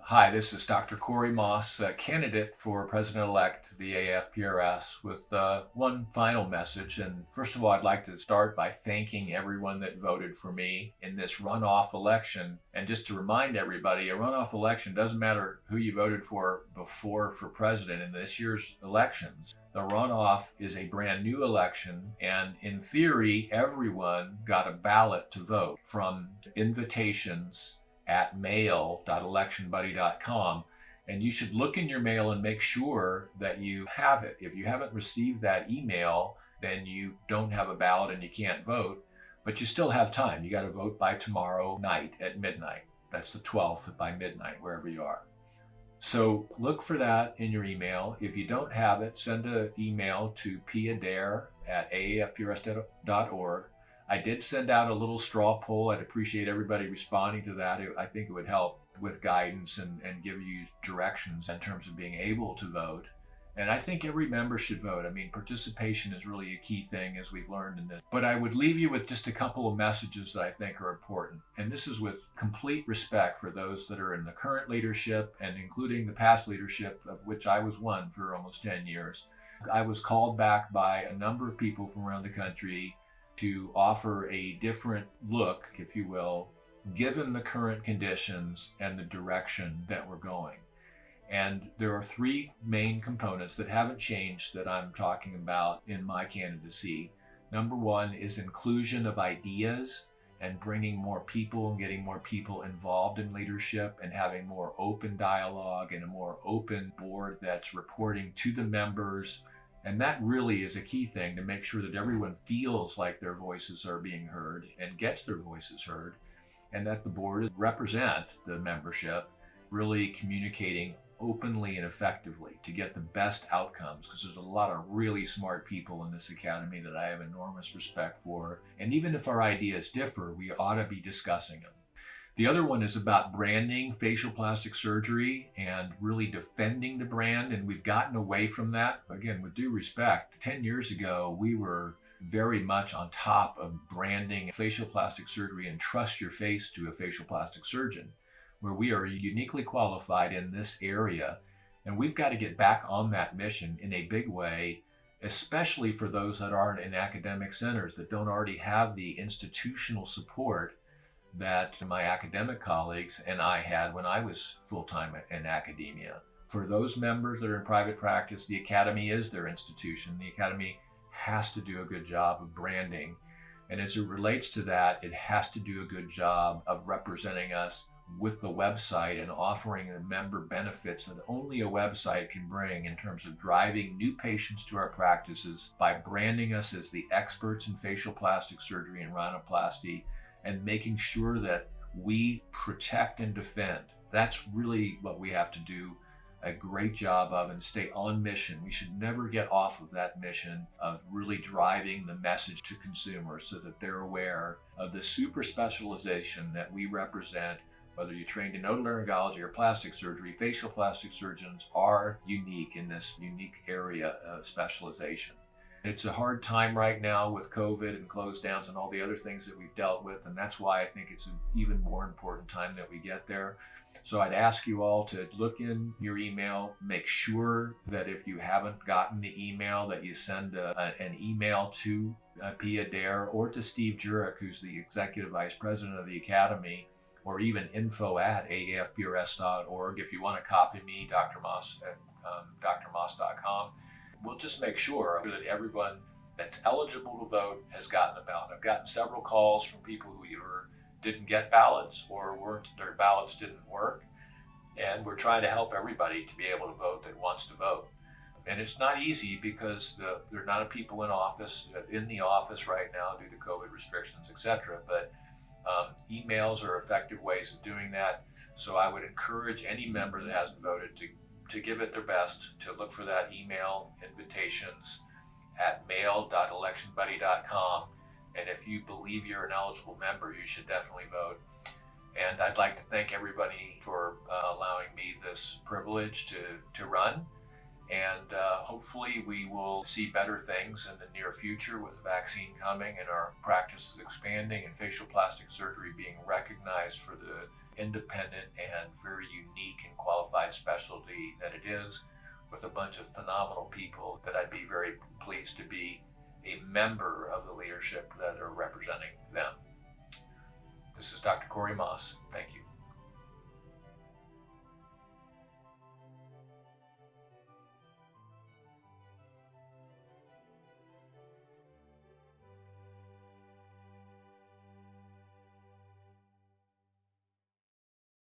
Hi, this is Dr. Corey Maas, candidate for President-elect of the AAFPRS, with one final message. And first of all, I'd like to start by thanking everyone that voted for me in this runoff election. And just to remind everybody, a runoff election doesn't matter who you voted for before for president in this year's elections. The runoff is a brand new election, and in theory, everyone got a ballot to vote, from invitations at mail.electionbuddy.com, and you should look in your mail and make sure that you have it. If you haven't received that email, then you don't have a ballot and you can't vote, but you still have time. You got to vote by tomorrow night at midnight. That's the 12th by midnight, wherever you are. So look for that in your email. If you don't have it, send an email to padair@aafprs.org. I did send out a little straw poll. I'd appreciate everybody responding to that. I think it would help with guidance and give you directions in terms of being able to vote. And I think every member should vote. I mean, participation is really a key thing, as we've learned in this. But I would leave you with just a couple of messages that I think are important. And this is with complete respect for those that are in the current leadership and including the past leadership, of which I was one for almost 10 years. I was called back by a number of people from around the country to offer a different look, if you will, given the current conditions and the direction that we're going. And there are three main components that haven't changed that I'm talking about in my candidacy. Number one is inclusion of ideas and bringing more people and getting more people involved in leadership and having more open dialogue and a more open board that's reporting to the members. And that really is a key thing, to make sure that everyone feels like their voices are being heard and gets their voices heard, and that the board represent the membership, really communicating openly and effectively to get the best outcomes, because there's a lot of really smart people in this academy that I have enormous respect for. And even if our ideas differ, we ought to be discussing them. The other one is about branding facial plastic surgery and really defending the brand. And we've gotten away from that. Again, with due respect, 10 years ago, we were very much on top of branding facial plastic surgery and trust your face to a facial plastic surgeon, where we are uniquely qualified in this area. And we've got to get back on that mission in a big way, especially for those that aren't in academic centers, that don't already have the institutional support that my academic colleagues and I had when I was full-time in academia. For those members that are in private practice, the academy is their institution. The academy has to do a good job of branding. And as it relates to that, it has to do a good job of representing us with the website and offering the member benefits that only a website can bring, in terms of driving new patients to our practices by branding us as the experts in facial plastic surgery and rhinoplasty, and making sure that we protect and defend. That's really what we have to do a great job of and stay on mission. We should never get off of that mission of really driving the message to consumers so that they're aware of the super specialization that we represent. Whether you're trained in otolaryngology or plastic surgery, facial plastic surgeons are unique in this unique area of specialization. It's a hard time right now with COVID and close downs and all the other things that we've dealt with, and that's why I think it's an even more important time that we get there. So I'd ask you all to look in your email, make sure that if you haven't gotten the email, that you send an email to Pia Dare or to Steve Sjurich, who's the Executive Vice President of the Academy, or even info@aafprs.org. If you want to copy me, Dr. Maas at drmaas.com. We'll just make sure that everyone that's eligible to vote has gotten a ballot. I've gotten several calls from people who either didn't get ballots or their ballots didn't work. And we're trying to help everybody to be able to vote that wants to vote. And it's not easy because there are not people in the office right now due to COVID restrictions, etc. But emails are effective ways of doing that. So I would encourage any member that hasn't voted to give it their best, to look for that email invitations at mail.electionbuddy.com. And if you believe you're an eligible member, you should definitely vote. And I'd like to thank everybody for allowing me this privilege to run. And hopefully we will see better things in the near future with the vaccine coming and our practices expanding and facial plastic surgery being recognized for the independent and very unique and qualified specialty that it is, with a bunch of phenomenal people that I'd be very pleased to be a member of the leadership that are representing them. This is Dr. Corey Maas.